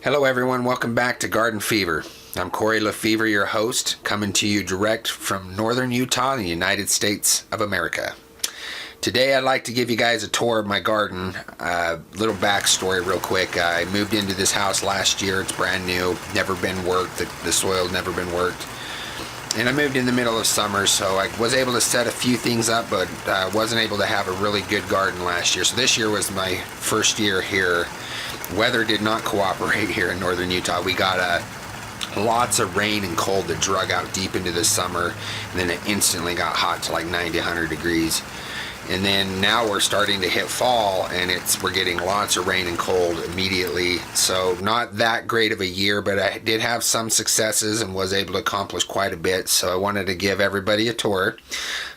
Hello everyone, welcome back to Garden Fever. I'm Corey LaFever, your host, coming to you direct from northern Utah in the United States of America. Today I'd like to give you guys a tour of my garden. Little backstory real quick. I moved into this house last year. It's brand new, never been worked, the soil's never been worked. And I moved in the middle of summer, so I was able to set a few things up, but wasn't able to have a really good garden last year. So this year was my first year here. Weather did not cooperate here in northern Utah. We got lots of rain and cold that drug out deep into the summer, and then it instantly got hot to like 90, 100 degrees. And then now we're starting to hit fall, and we're getting lots of rain and cold immediately. So not that great of a year, but I did have some successes and was able to accomplish quite a bit. So I wanted to give everybody a tour.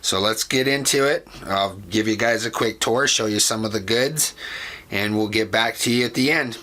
So let's get into it. I'll give you guys a quick tour, show you some of the goods, and we'll get back to you at the end.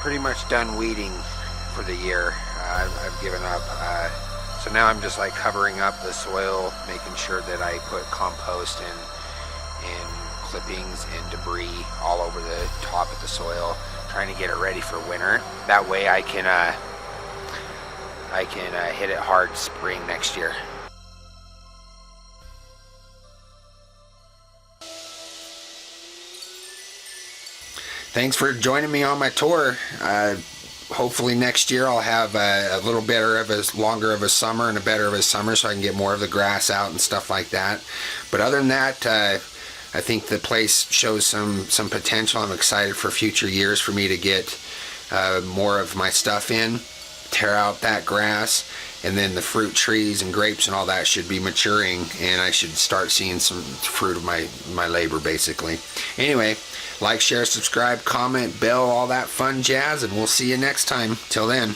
Pretty much done weeding for the year. I've given up. So now I'm just like covering up the soil, making sure that I put compost and clippings and debris all over the top of the soil, trying to get it ready for winter. That way I can hit it hard spring next year. Thanks for joining me on my tour. Hopefully next year I'll have a little better of a longer of a summer and a better of a summer, so I can get more of the grass out and stuff like that. But other than that, I think the place shows some potential. I'm excited for future years for me to get more of my stuff in, tear out that grass, and then the fruit trees and grapes and all that should be maturing, and I should start seeing some fruit of my labor basically. Anyway, like, share, subscribe, comment, bell, all that fun jazz, and we'll see you next time. Till then.